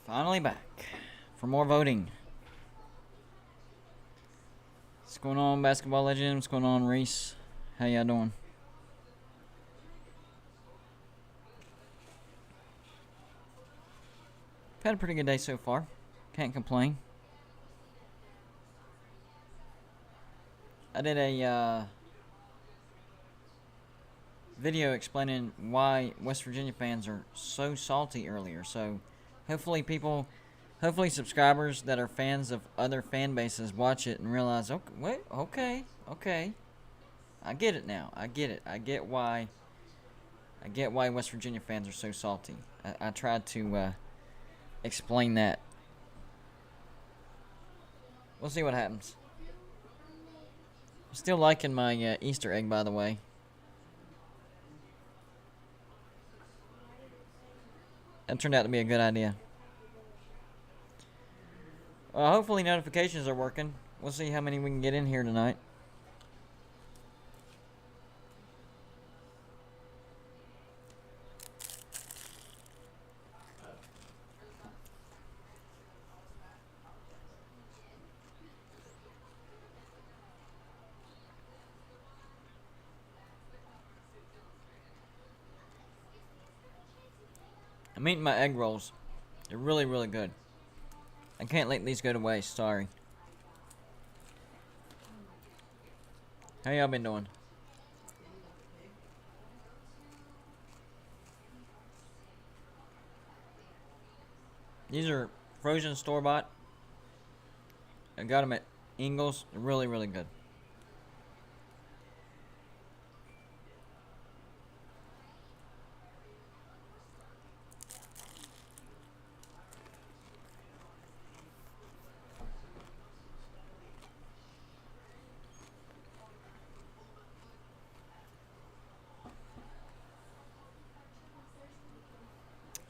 Finally back for more voting. What's going on, Basketball Legend? What's going on, Reese? How y'all doing? Had a pretty good day so far. Can't complain. I did a video explaining why West Virginia fans are so salty earlier. So hopefully subscribers that are fans of other fan bases watch it and realize, okay, I get it now. I get it. I get why West Virginia fans are so salty. I tried to explain that. We'll see what happens. I'm still liking my Easter egg, by the way. That turned out to be a good idea. Hopefully notifications are working. We'll see how many we can get in here tonight. I'm eating my egg rolls. They're really, really good. I can't let these go to waste, sorry. How y'all been doing? These are frozen store-bought. I got them at Ingles. They're really, really good.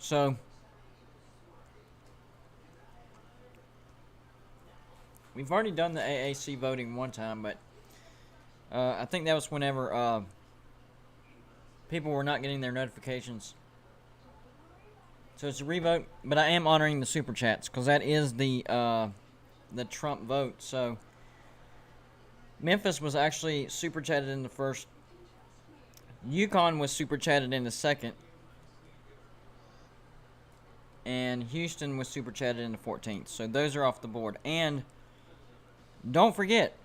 So, we've already done the AAC voting one time, but I think that was whenever people were not getting their notifications. So it's a revote, but I am honoring the super chats because that is the Trump vote. So Memphis was actually super chatted in the first. UConn was super chatted in the second. And Houston was super chatted in the 14th. So those are off the board. And don't forget,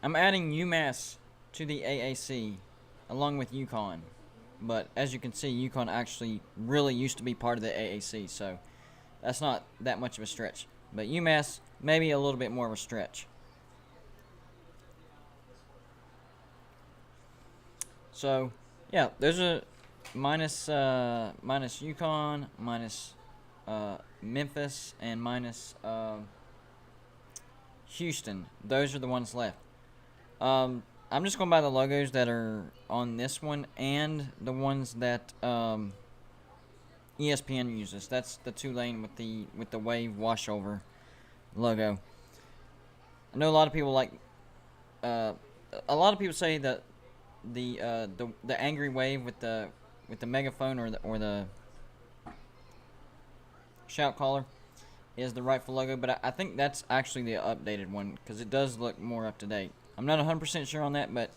I'm adding UMass to the AAC along with UConn. But as you can see, UConn actually really used to be part of the AAC. So that's not that much of a stretch. But UMass, maybe a little bit more of a stretch. So, yeah, those are minus UConn, minus Memphis, and minus Houston. Those are the ones left. I'm just going by the logos that are on this one and the ones that ESPN uses. That's the two-lane with the wave washover logo. I know a lot of people like. A lot of people say that the angry wave with the megaphone or the shout caller is the rightful logo, but I think that's actually the updated one because it does look more up to date. I'm not 100% sure on that, but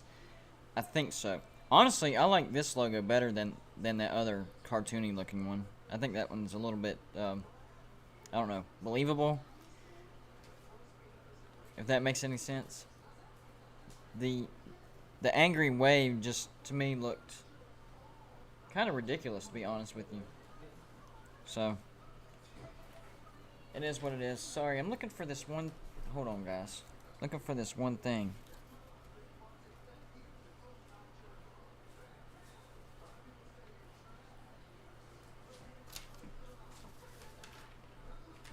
I think so. Honestly, I like this logo better than that other cartoony looking one. I think that one's a little bit I don't know, believable, if that makes any sense. The angry wave just to me looked kind of ridiculous, to be honest with you. So it is what it is. Sorry, I'm looking for this one. Hold on, guys. Looking for this one thing.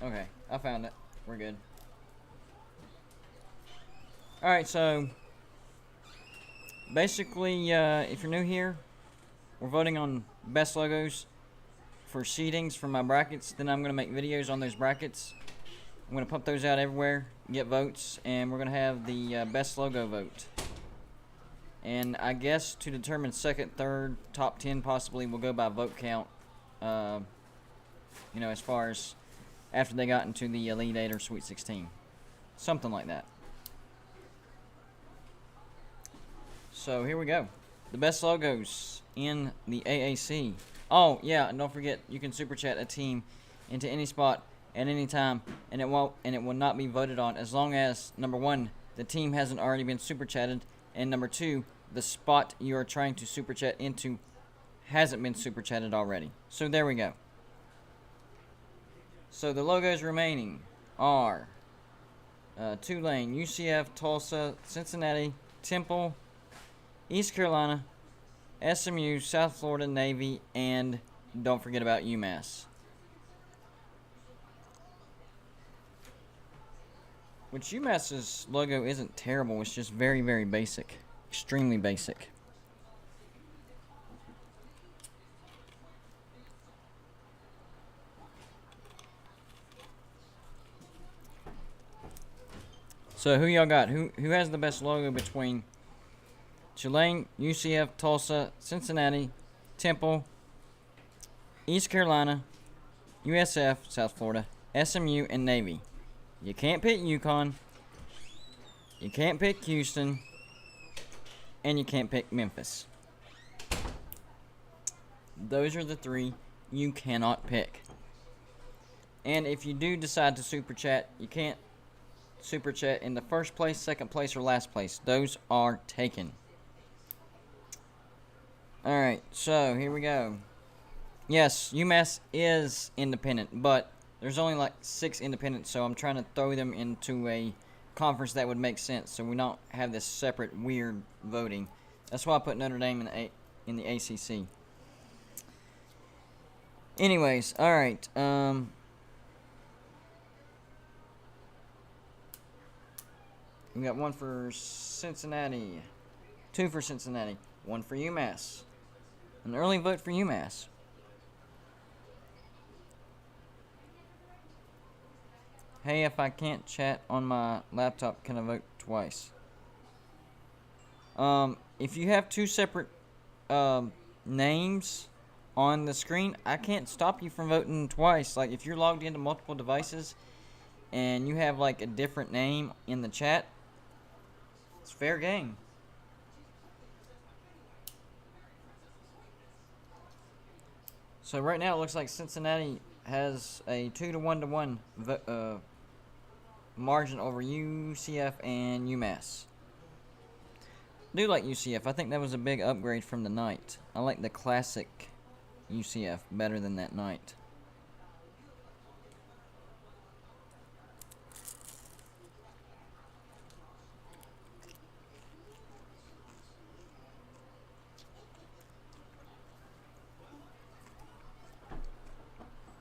Okay, I found it. We're good. Alright, so basically, if you're new here, we're voting on best logos for seedings for my brackets. Then I'm going to make videos on those brackets. I'm going to pump those out everywhere, get votes, and we're going to have the best logo vote. And I guess to determine second, third, top 10 possibly, we'll go by vote count. You know, as far as after they got into the Elite 8 or Sweet 16. Something like that. So here we go. The best logos in the AAC. Oh yeah, and don't forget you can super chat a team into any spot at any time, and it will not be voted on as long as number 1, the team hasn't already been super chatted, and number 2, the spot you are trying to super chat into hasn't been super chatted already. So there we go. So the logos remaining are Tulane, UCF, Tulsa, Cincinnati, Temple, East Carolina, SMU, South Florida, Navy, and don't forget about UMass. Which UMass's logo isn't terrible, it's just very, very basic. Extremely basic. So who y'all got? Who has the best logo between Tulane, UCF, Tulsa, Cincinnati, Temple, East Carolina, USF, South Florida, SMU, and Navy? You can't pick UConn. You can't pick Houston. And you can't pick Memphis. Those are the 3 you cannot pick. And if you do decide to super chat, you can't super chat in the first place, second place, or last place. Those are taken. Alright, so here we go. Yes, UMass is independent, but there's only like 6 independents, so I'm trying to throw them into a conference that would make sense, so we don't have this separate weird voting. That's why I put Notre Dame in the ACC. Anyways, alright, we got 1 for Cincinnati, 2 for Cincinnati, 1 for UMass. An early vote for UMass. Hey, if I can't chat on my laptop, can I vote twice? If you have 2 separate names on the screen, I can't stop you from voting twice. Like, if you're logged into multiple devices and you have like a different name in the chat, it's fair game. So right now it looks like Cincinnati has a 2-to-1 margin over UCF and UMass. I do like UCF. I think that was a big upgrade from the Knight. I like the classic UCF better than that Knight.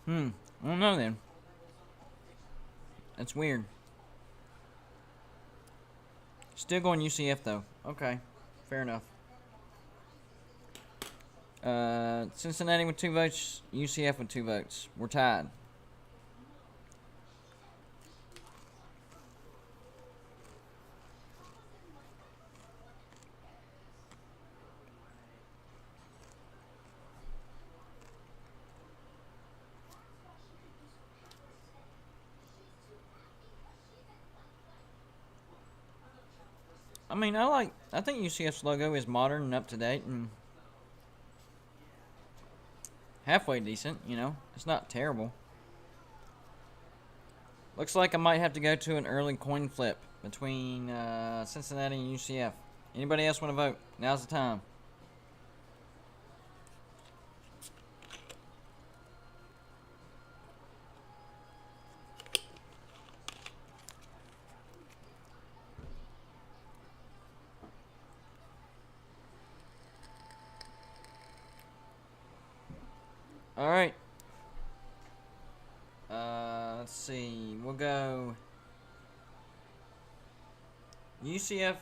I don't know then. That's weird. Still going UCF though. Okay, fair enough. Cincinnati with 2 votes, UCF with 2 votes. We're tied. I mean, I think UCF's logo is modern and up to date and halfway decent, you know. It's not terrible. Looks like I might have to go to an early coin flip between Cincinnati and UCF. Anybody else want to vote? Now's the time. Alright. Let's see. We'll go UCF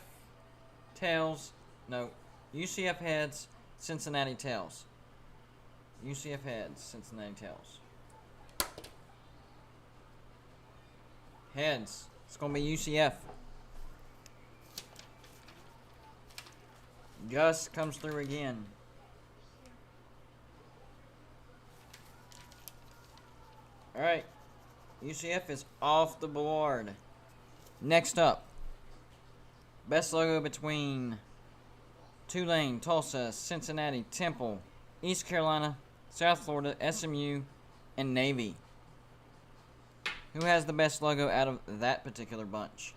tails. No. UCF heads, Cincinnati tails. UCF heads, Cincinnati tails. Heads. It's going to be UCF. Gus comes through again. Alright. UCF is off the board. Next up, best logo between Tulane, Tulsa, Cincinnati, Temple, East Carolina, South Florida, SMU, and Navy. Who has the best logo out of that particular bunch?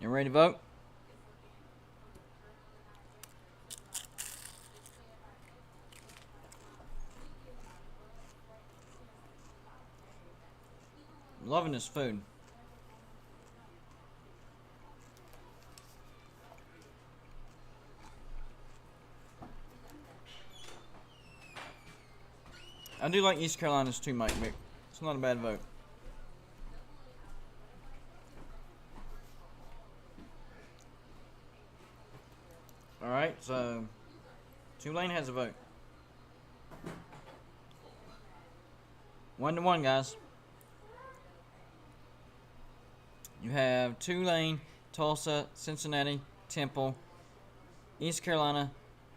You ready to vote? Loving this food. I do like East Carolina's too, Mike Vick. It's not a bad vote. Alright, so Tulane has a vote. 1-1, guys. You have Tulane, Tulsa, Cincinnati, Temple, East Carolina,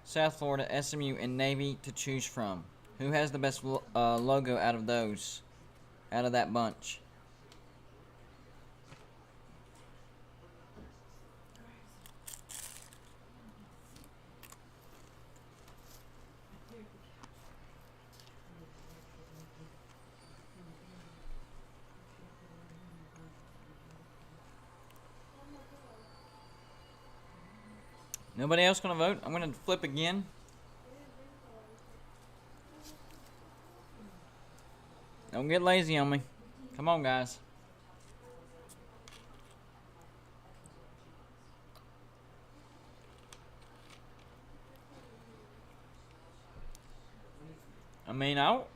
South Florida, SMU, and Navy to choose from. Who has the best logo out of those? Out of that bunch? Nobody else gonna vote? I'm gonna flip again. Don't get lazy on me. Come on, guys. I mean, I'll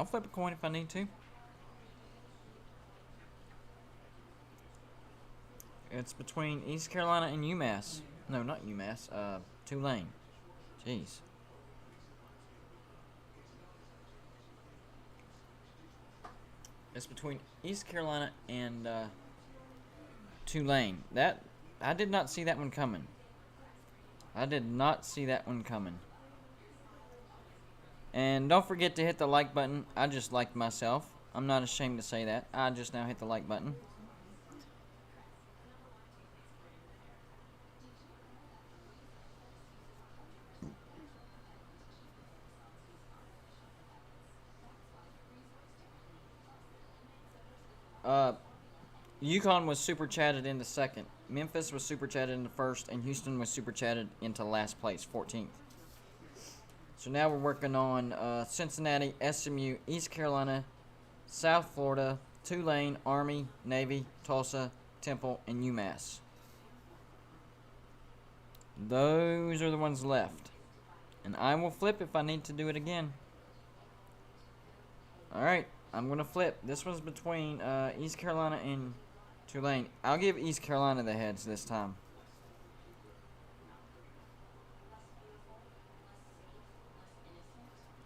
flip a coin if I need to. It's between East Carolina and UMass. No, not UMass. Tulane. Jeez. It's between East Carolina and Tulane. I did not see that one coming. I did not see that one coming. And don't forget to hit the like button. I just liked myself. I'm not ashamed to say that. I just now hit the like button. UConn was super chatted into second. Memphis was super chatted into first, and Houston was super chatted into last place, 14th. So now we're working on Cincinnati, SMU, East Carolina, South Florida, Tulane, Army, Navy, Tulsa, Temple, and UMass. Those are the ones left. And I will flip if I need to do it again. Alright, I'm going to flip. This one's between East Carolina and Tulane. I'll give East Carolina the heads this time.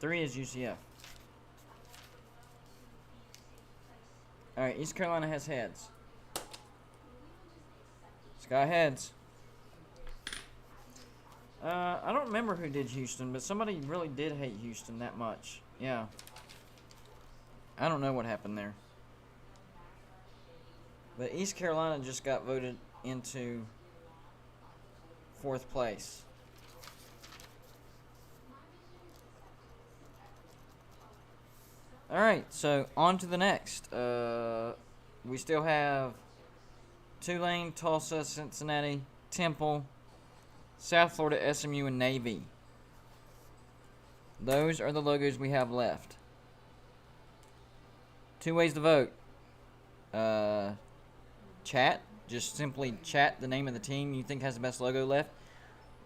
Three is UCF. Alright, East Carolina has heads. Sky heads. I don't remember who did Houston, but somebody really did hate Houston that much. Yeah. I don't know what happened there. But East Carolina just got voted into 4th place. Alright, so on to the next. We still have Tulane, Tulsa, Cincinnati, Temple, South Florida, SMU, and Navy. Those are the logos we have left. 2 ways to vote. Chat. Just simply chat the name of the team you think has the best logo left.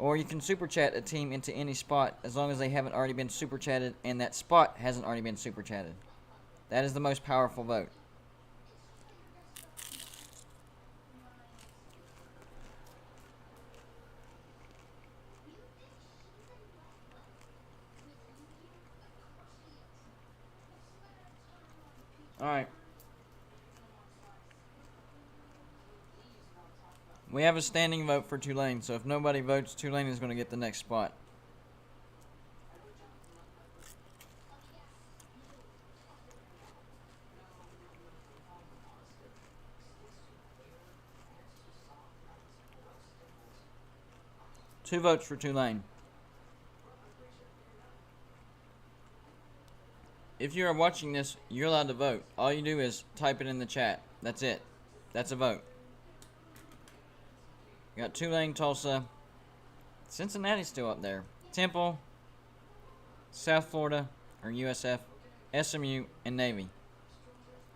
Or you can super chat a team into any spot as long as they haven't already been super chatted and that spot hasn't already been super chatted. That is the most powerful vote. Alright. We have a standing vote for Tulane, so if nobody votes, Tulane is going to get the next spot. Two votes for Tulane. If you are watching this, you're allowed to vote. All you do is type it in the chat. That's it. That's a vote. We got Tulane, Tulsa, Cincinnati's still up there. Temple, South Florida, or USF, SMU, and Navy.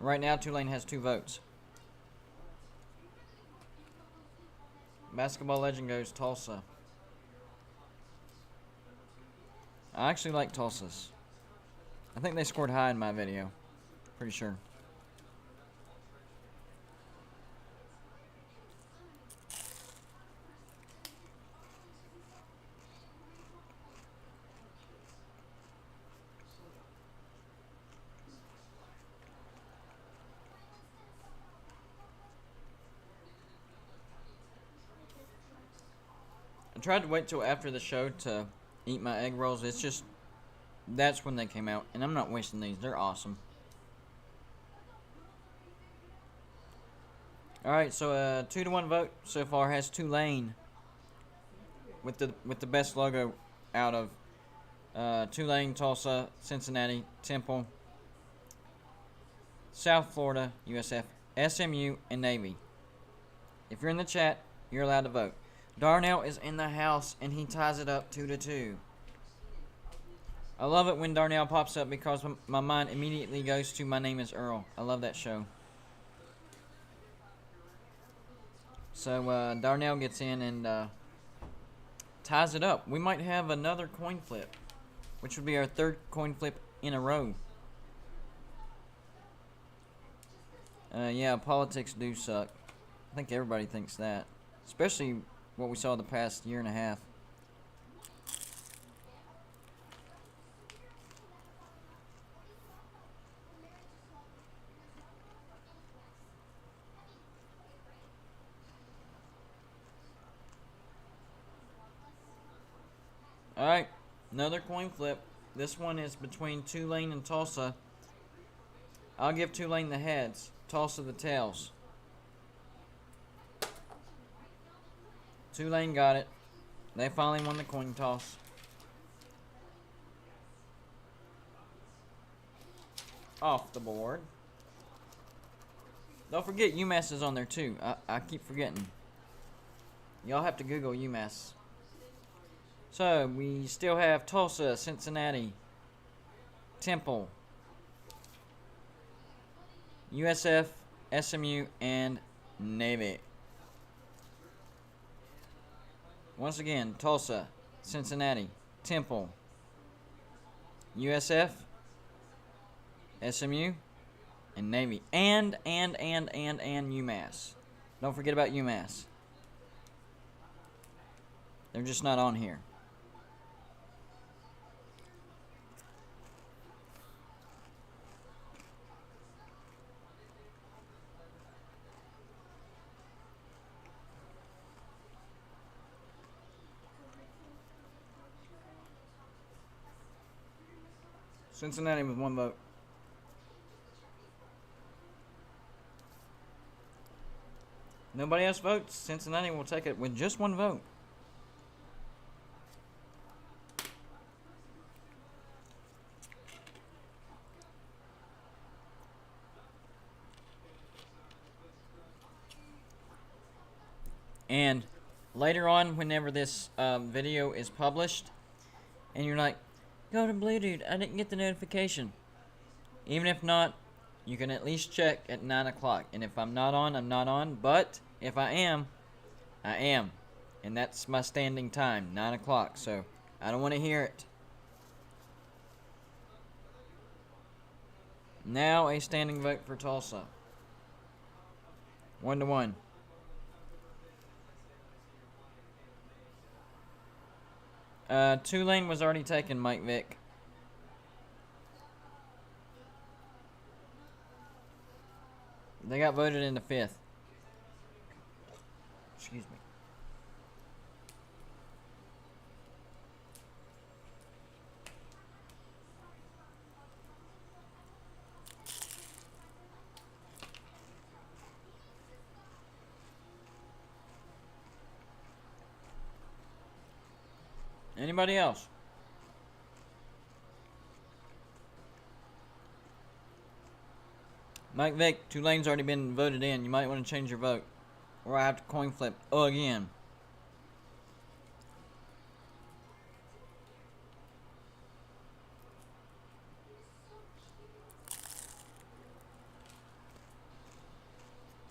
Right now, Tulane has 2 votes. Basketball legend goes Tulsa. I actually like Tulsa's. I think they scored high in my video. Pretty sure. I tried to wait till after the show to eat my egg rolls. It's just, that's when they came out. And I'm not wasting these. They're awesome. Alright, so a 2-to-1 vote so far has Tulane with the best logo out of Tulane, Tulsa, Cincinnati, Temple, South Florida, USF, SMU, and Navy. If you're in the chat, you're allowed to vote. Darnell is in the house, and he ties it up 2-2. I love it when Darnell pops up because my mind immediately goes to My Name is Earl. I love that show. So Darnell gets in and ties it up. We might have another coin flip, which would be our 3rd coin flip in a row. Yeah, politics do suck. I think everybody thinks that, especially what we saw the past year and a half. Alright, another coin flip. This one is between Tulane and Tulsa. I'll give Tulane the heads, Tulsa the tails. Tulane got it. They finally won the coin toss. Off the board. Don't forget UMass is on there too. I keep forgetting. Y'all have to Google UMass. So we still have Tulsa, Cincinnati, Temple, USF, SMU, and Navy. Once again, Tulsa, Cincinnati, Temple, USF, SMU, and Navy. And UMass. Don't forget about UMass. They're just not on here. Cincinnati with 1 vote. Nobody else votes. Cincinnati will take it with just 1 vote. And later on, whenever this video is published, and you're like, go to Blue Dude, I didn't get the notification. Even if not, you can at least check at 9 o'clock. And if I'm not on, I'm not on. But if I am, I am. And that's my standing time, 9 o'clock. So I don't want to hear it. Now a standing vote for Tulsa. 1-1. Tulane was already taken, Mike Vick. They got voted in the 5th. Excuse me. Anybody else? Mike Vick, Tulane's already been voted in. You might want to change your vote. Or I have to coin flip again.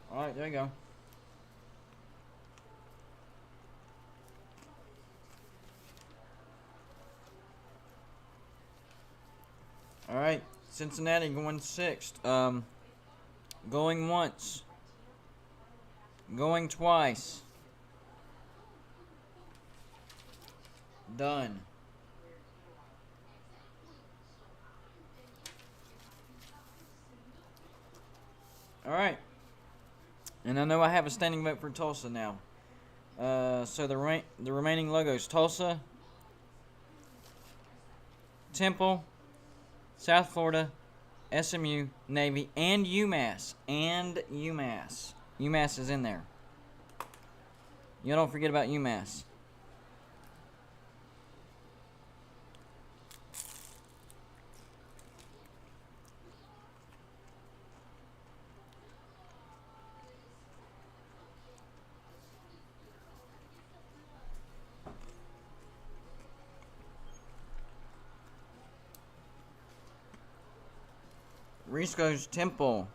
Alright, there you go. Alright, Cincinnati going 6th. Going once. Going twice. Done. Alright. And I know I have a standing vote for Tulsa now. So the remaining logos: Tulsa, Temple, South Florida, SMU, Navy, and UMass. UMass is in there. You don't forget about UMass. Reese goes Temple.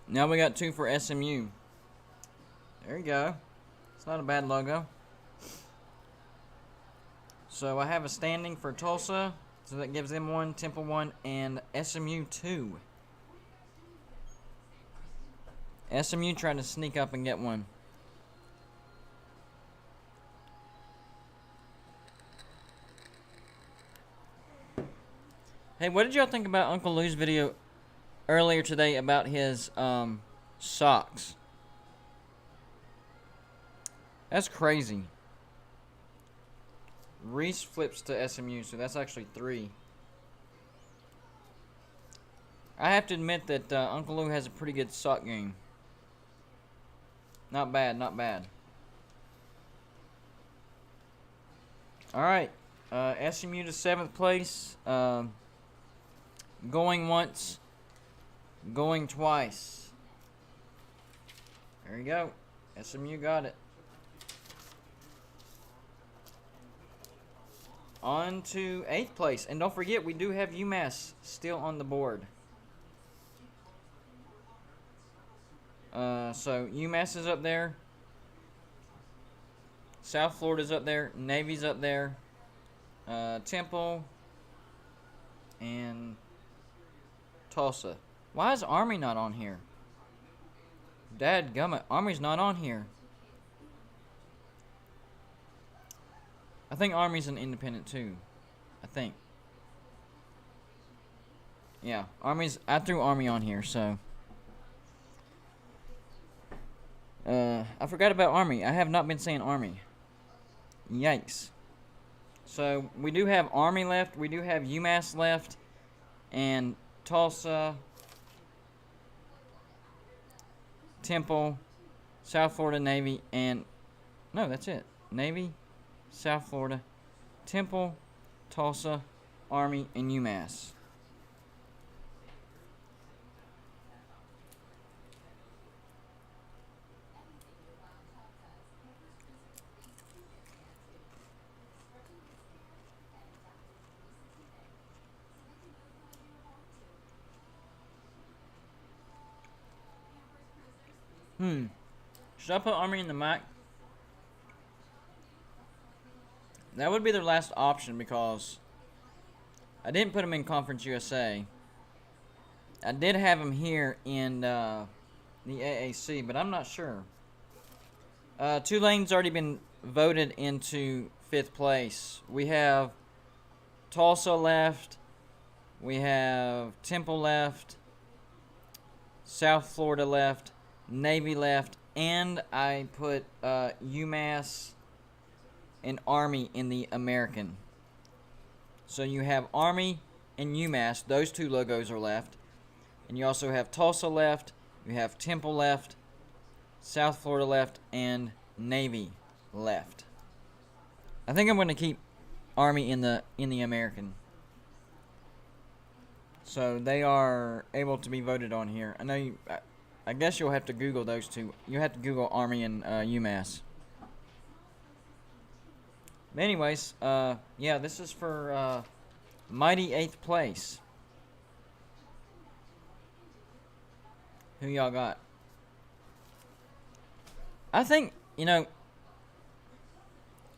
Now we got 2 for SMU. There you go. It's not a bad logo. So I have a standing for Tulsa. So that gives them 1, Temple 1, and SMU 2. SMU trying to sneak up and get one. Hey, what did y'all think about Uncle Lou's video earlier today about his socks? That's crazy. Reese flips to SMU, so that's actually 3. I have to admit that Uncle Lou has a pretty good sock game. Not bad, not bad. Alright, SMU to 7th place. Going once, going twice. There you go. SMU got it. On to 8th place. And don't forget, we do have UMass still on the board. So UMass is up there. South Florida's up there. Navy's up there. Temple. And Tulsa. Why is Army not on here? Dadgummit, Army's not on here. I think Army's an independent too. I think. Yeah, I threw Army on here, so. I forgot about Army. I have not been saying Army. Yikes. So, we do have Army left. We do have UMass left. And Tulsa, Temple, South Florida, Navy, and... No, that's it. Navy, South Florida, Temple, Tulsa, Army, and UMass. Should I put Army in the MAC? That would be their last option because I didn't put them in Conference USA. I did have them here in the AAC, but I'm not sure. Tulane's already been voted into 5th place. We have Tulsa left. We have Temple left. South Florida left. Navy left. And I put UMass and Army in the American. So you have Army and UMass. Those two logos are left. And you also have Tulsa left. You have Temple left. South Florida left. And Navy left. I think I'm going to keep Army in the American. So they are able to be voted on here. I know you. I guess you'll have to Google those two. You have to Google Army and UMass. But anyways, yeah, this is for mighty 8th place. Who y'all got? I think, I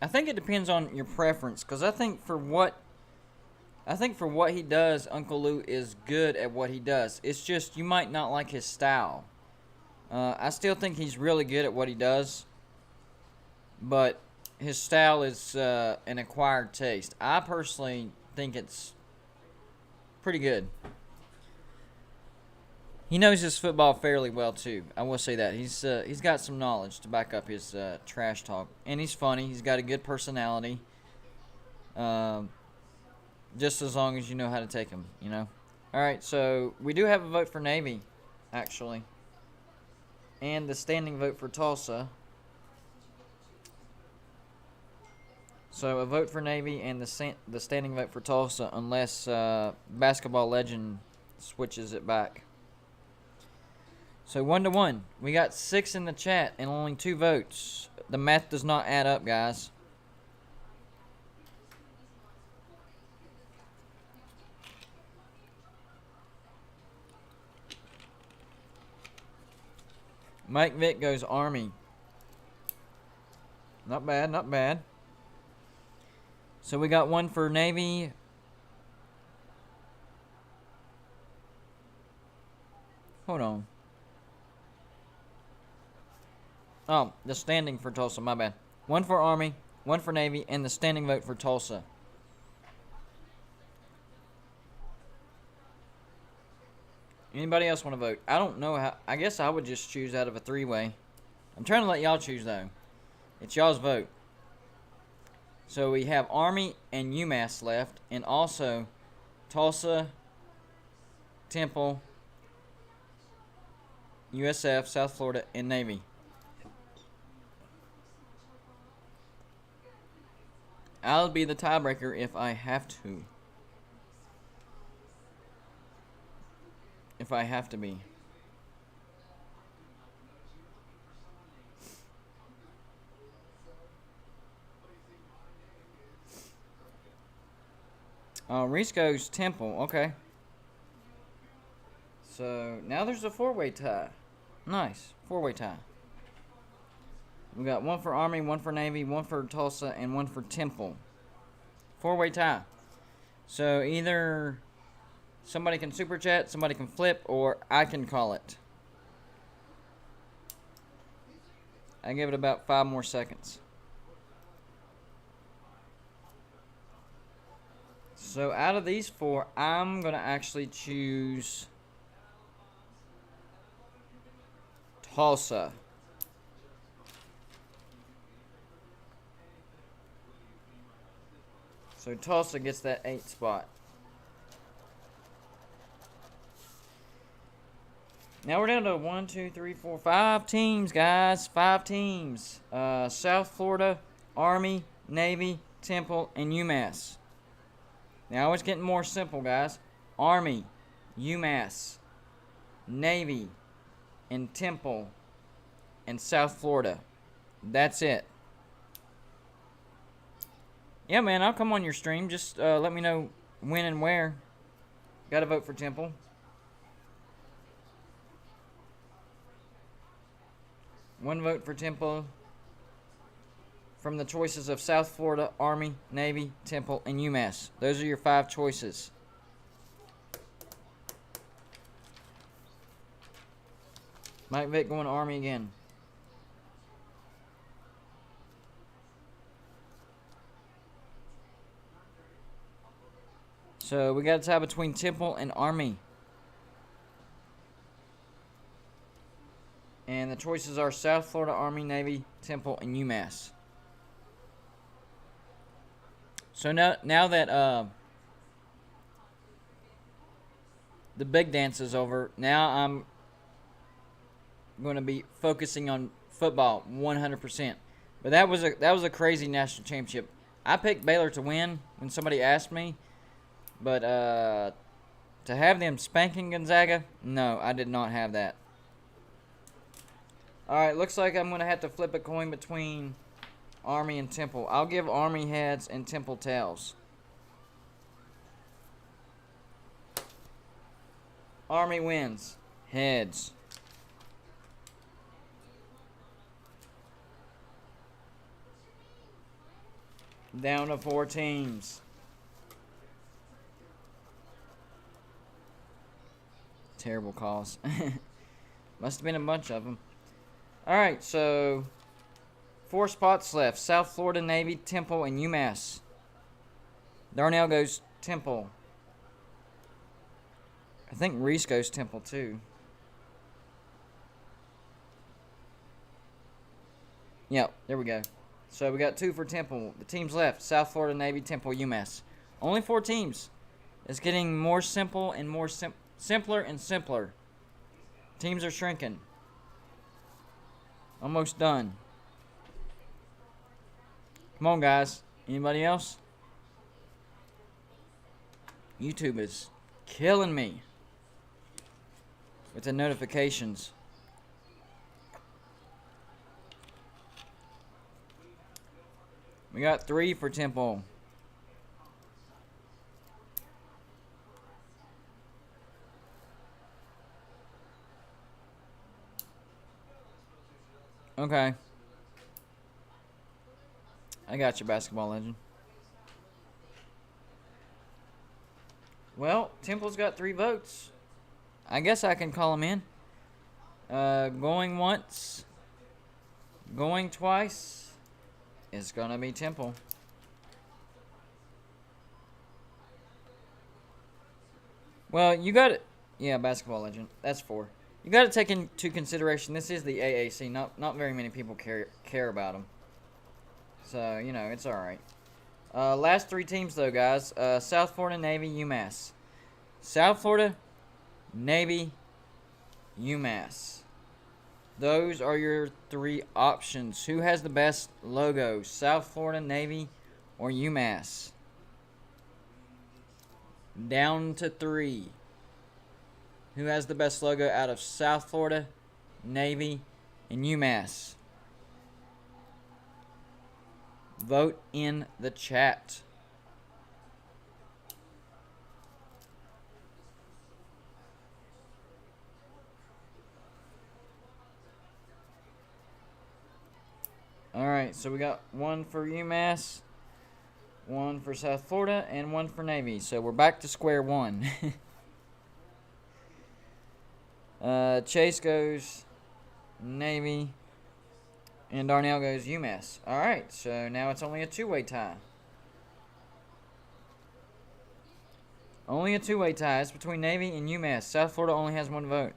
think it depends on your preference, because I think for what he does, Uncle Lou is good at what he does. It's just you might not like his style. I still think he's really good at what he does, but his style is an acquired taste. I personally think it's pretty good. He knows his football fairly well too. I will say that he's got some knowledge to back up his trash talk, and he's funny. He's got a good personality. Just as long as you know how to take him, All right, so we do have a vote for Navy, actually, and the standing vote for Tulsa. So a vote for Navy and the standing vote for Tulsa, unless Basketball Legend switches it back. So 1-1. We got 6 in the chat and only 2 votes. The math does not add up, guys. Mike Vick goes Army. Not bad, not bad. So we got 1 for Navy. Hold on. Oh, the standing for Tulsa, my bad. 1 for Army, 1 for Navy, and the standing vote for Tulsa. Anybody else want to vote? I don't know how. I guess I would just choose out of a 3-way. I'm trying to let y'all choose, though. It's y'all's vote. So we have Army and UMass left, and also Tulsa, Temple, USF, South Florida, and Navy. I'll be the tiebreaker if I have to. If I have to be. Reese goes Temple. Okay. So now there's a 4-way tie. Nice. 4-way tie. We got 1 for Army, 1 for Navy, 1 for Tulsa, and 1 for Temple. 4-way tie. So either somebody can super chat, somebody can flip, or I can call it. I give it about 5 more seconds. So out of these 4, I'm going to actually choose Tulsa. So Tulsa gets that 8th spot. Now we're down to 1, 2, 3, 4, 5 teams, guys. 5 teams. South Florida, Army, Navy, Temple, and UMass. Now it's getting more simple, guys. Army, UMass, Navy, and Temple, and South Florida. That's it. Yeah, man, I'll come on your stream. Just let me know when and where. Gotta vote for Temple. One vote for Temple from the choices of South Florida, Army, Navy, Temple, and UMass. Those are your 5 choices. Mike Vick going to Army again. So we got a tie between Temple and Army. And the choices are South Florida, Army, Navy, Temple, and UMass. So now that the big dance is over, now I'm going to be focusing on football 100%. But that was a crazy national championship. I picked Baylor to win when somebody asked me, but to have them spanking Gonzaga, no, I did not have that. All right, looks like I'm going to have to flip a coin between Army and Temple. I'll give Army heads and Temple tails. Army wins. Heads. Down to 4 teams. Terrible calls. Must have been a bunch of them. Alright, so 4 spots left. South Florida, Navy, Temple, and UMass. Darnell goes Temple. I think Reese goes Temple too. Yep, there we go. So we got 2 for Temple. The teams left: South Florida, Navy, Temple, UMass. Only 4 teams. It's getting more simple and more simpler and simpler. Teams are shrinking. Almost done. Come on, guys. Anybody else? YouTube is killing me with the notifications. We got 3 for Temple. Okay. I got you, basketball legend. Well, Temple's got 3 votes. I guess I can call them in. Going once. Going twice. It's gonna be Temple. Well, you got it. Yeah, basketball legend. That's 4. You got to take into consideration this is the AAC. Not very many people care about them. So you know it's all right. Last 3 teams though, guys. South Florida, Navy, UMass. South Florida, Navy, UMass. Those are your 3 options. Who has the best logo? South Florida, Navy, or UMass? Down to 3. Who has the best logo out of South Florida, Navy, and UMass? Vote in the chat. Alright, so we got 1 for UMass, 1 for South Florida, and 1 for Navy. So we're back to square one. Chase goes Navy, and Darnell goes UMass. Alright, so now it's only a 2-way tie. Only a 2-way tie. It's between Navy and UMass. South Florida only has 1 vote.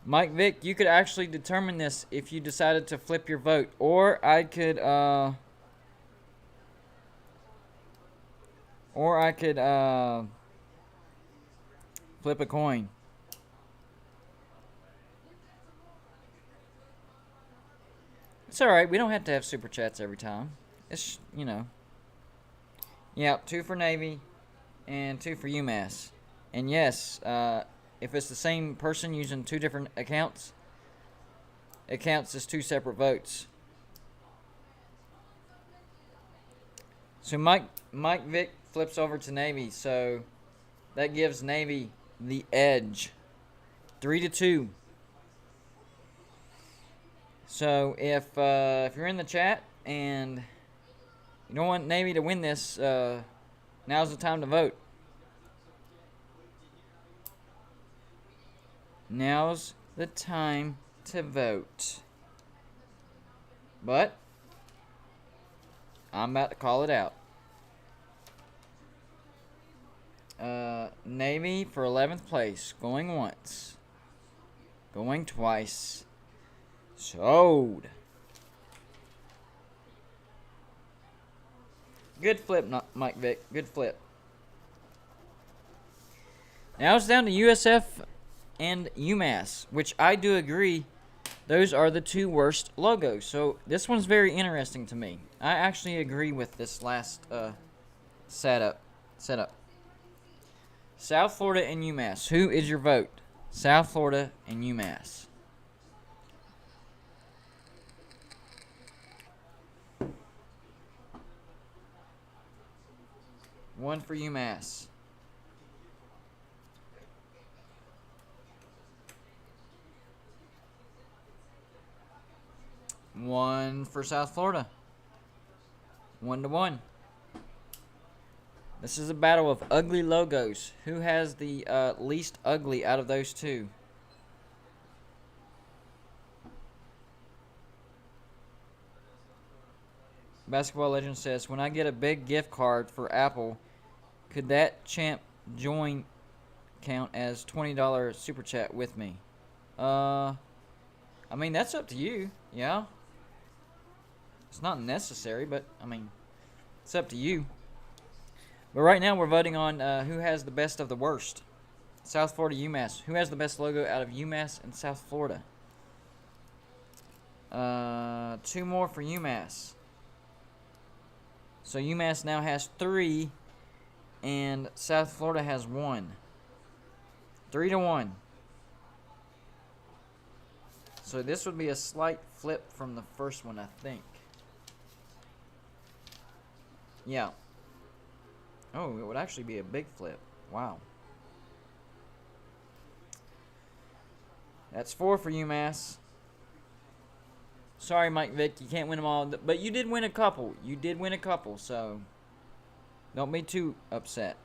Mike Vick, you could actually determine this if you decided to flip your vote. Or I could, flip a coin. It's alright. We don't have to have super chats every time. It's, you know. Yeah, 2 for Navy and 2 for UMass. And yes, if it's the same person using 2 different accounts, it counts as 2 separate votes. So Mike Vick flips over to Navy, so that gives Navy the edge. 3-2. So if you're in the chat and you don't want Navy to win this, now's the time to vote. Now's the time to vote. But I'm about to call it out. Navy for 11th place. Going once. Going twice. Sold. Good flip, Mike Vick. Good flip. Now it's down to USF and UMass, which I do agree, those are the two worst logos. So this one's very interesting to me. I actually agree with this last setup. South Florida and UMass. Who is your vote? South Florida and UMass. One for UMass. One for South Florida. 1-1. This is a battle of ugly logos. Who has the least ugly out of those two? Basketball Legend says, when I get a big gift card for Apple, could that champ join count as $20 super chat with me? I mean, that's up to you. Yeah. It's not necessary, but, I mean, it's up to you. But right now we're voting on who has the best of the worst. South Florida, UMass. Who has the best logo out of UMass and South Florida? Two more for UMass. So UMass now has 3, and South Florida has 1. 3-1. So this would be a slight flip from the first one, I think. Yeah. Oh, it would actually be a big flip. Wow. That's 4 for UMass. Sorry, Mike Vick, you can't win them all. But you did win a couple. So don't be too upset.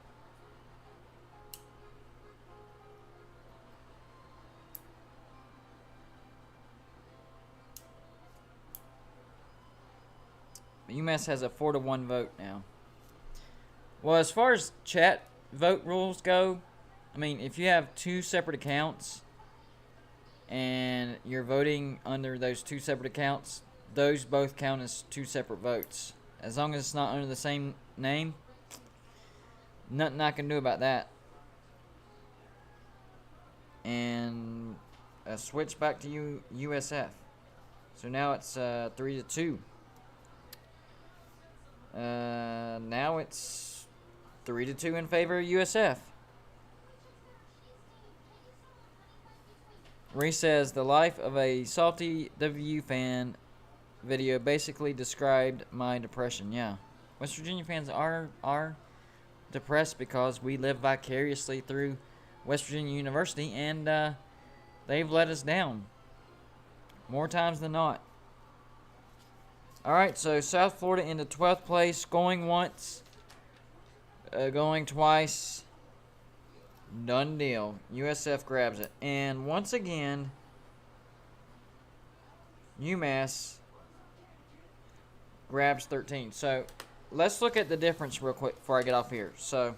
UMass has a 4-1 vote now. Well, as far as chat vote rules go, I mean, if you have 2 separate accounts and you're voting under those 2 separate accounts, those both count as 2 separate votes. As long as it's not under the same name, nothing I can do about that. And a switch back to USF. So now it's 3-2. Now it's 3-2 in favor of USF. Reese says, the life of a salty WU fan video basically described my depression. Yeah. West Virginia fans are depressed because we live vicariously through West Virginia University, and they've let us down more times than not. All right, so South Florida into 12th place, going once, going twice. Done deal. USF grabs it. And once again, UMass grabs 13. So let's look at the difference real quick before I get off here. So,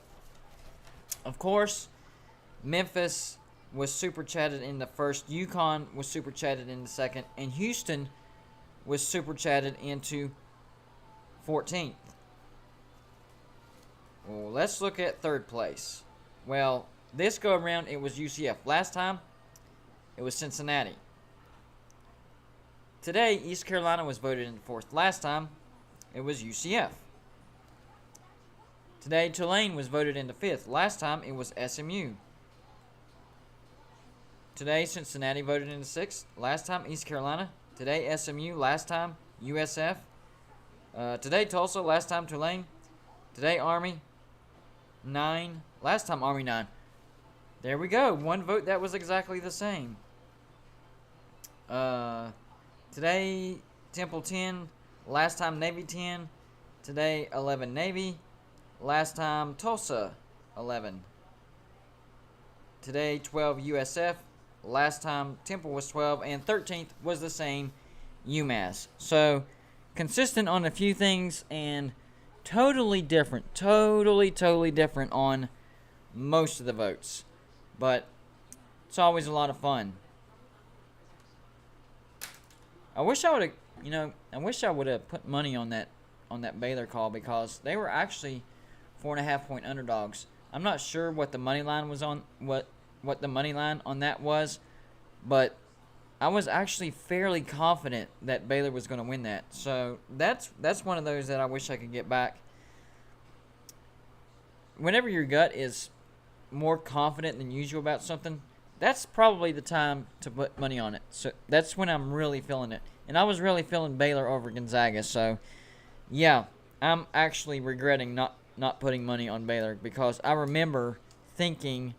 of course, Memphis was super chatted in the first. UConn was super chatted in the second. And Houston was super chatted into 14th. Well, let's look at third place. Well, this go around, it was UCF. Last time, it was Cincinnati. Today, East Carolina was voted in fourth. Last time, it was UCF. Today, Tulane was voted into fifth. Last time, it was SMU. Today, Cincinnati voted into sixth. Last time, East Carolina. Today, SMU. Last time, USF. Today, Tulsa. Last time, Tulane. Today, Army. 9. Last time, Army 9. There we go. One vote that was exactly the same. Today, Temple 10. Last time, Navy 10. Today, 11 Navy. Last time, Tulsa 11. Today, 12 USF. Last time, Temple was 12. And 13th was the same, UMass. So, consistent on a few things and totally different on most of the votes. But it's always a lot of fun. I wish I would have, I wish I would have put money on that Baylor call, because they were actually 4.5-point underdogs. I'm not sure what the money line was on what the money line on that was, but I was actually fairly confident that Baylor was going to win that. So that's one of those that I wish I could get back. Whenever your gut is more confident than usual about something, that's probably the time to put money on it. So that's when I'm really feeling it. And I was really feeling Baylor over Gonzaga. So, yeah, I'm actually regretting not putting money on Baylor, because I remember thinking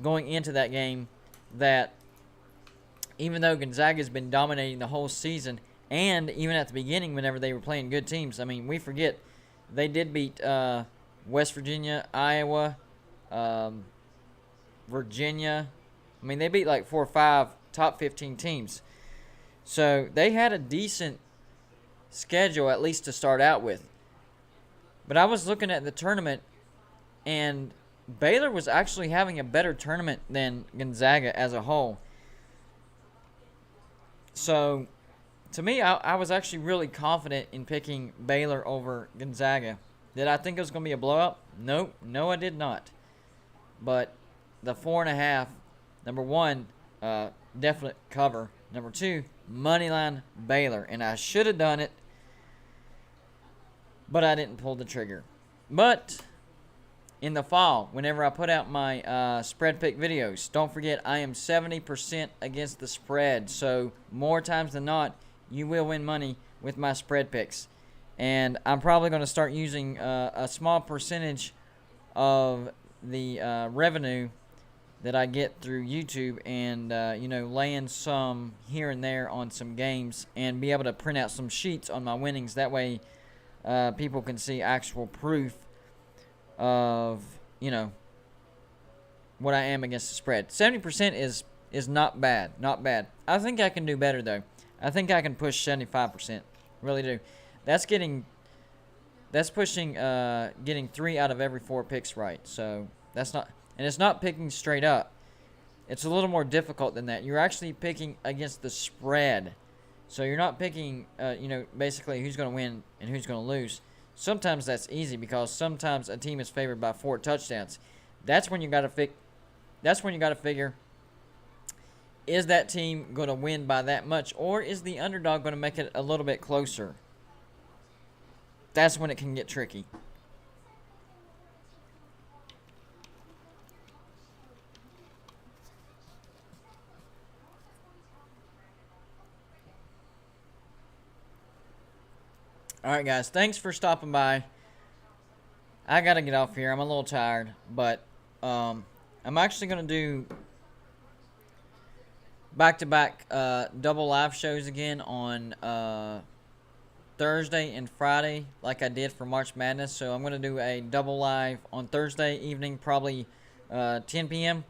going into that game that even though Gonzaga's been dominating the whole season, and even at the beginning whenever they were playing good teams, I mean, we forget they did beat West Virginia, Iowa, Virginia. I mean, they beat like 4 or 5 top 15 teams. So they had a decent schedule, at least to start out with. But I was looking at the tournament, and Baylor was actually having a better tournament than Gonzaga as a whole. So, to me, I was actually really confident in picking Baylor over Gonzaga. Did I think it was going to be a blowout? Nope. No, I did not. But the 4.5, number one, definite cover. Number two, moneyline Baylor. And I should have done it, but I didn't pull the trigger. But in the fall, whenever I put out my spread pick videos, don't forget I am 70% against the spread. So more times than not, you will win money with my spread picks. And I'm probably going to start using a small percentage of the revenue that I get through YouTube, and laying some here and there on some games, and be able to print out some sheets on my winnings. That way people can see actual proof of what I am against the spread. 70% is not bad. I think I can do better, though. I think I can push 75%. Really do. That's pushing getting 3 out of every 4 picks right. So that's not, and it's not picking straight up. It's a little more difficult than that. You're actually picking against the spread. So you're not picking basically who's going to win and who's going to lose. Sometimes that's easy, because sometimes a team is favored by 4 touchdowns. That's when you got to figure, is that team going to win by that much, or is the underdog going to make it a little bit closer? That's when it can get tricky. Alright, guys, thanks for stopping by. I gotta get off here. I'm a little tired, but I'm actually gonna do back-to-back double live shows again on Thursday and Friday, like I did for March Madness. So I'm gonna do a double live on Thursday evening, probably 10 p.m.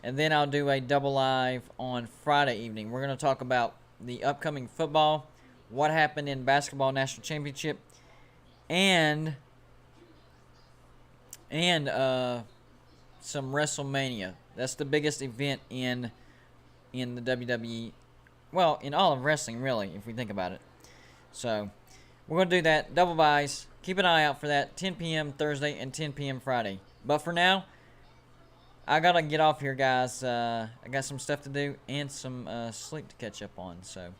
And then I'll do a double live on Friday evening. We're gonna talk about the upcoming football, what happened in basketball national championship, and some WrestleMania. That's the biggest event in the WWE. Well, in all of wrestling, really, if we think about it. So we're going to do that. Double buys. Keep an eye out for that. 10 p.m. Thursday and 10 p.m. Friday. But for now, I got to get off here, guys. I got some stuff to do and some sleep to catch up on. So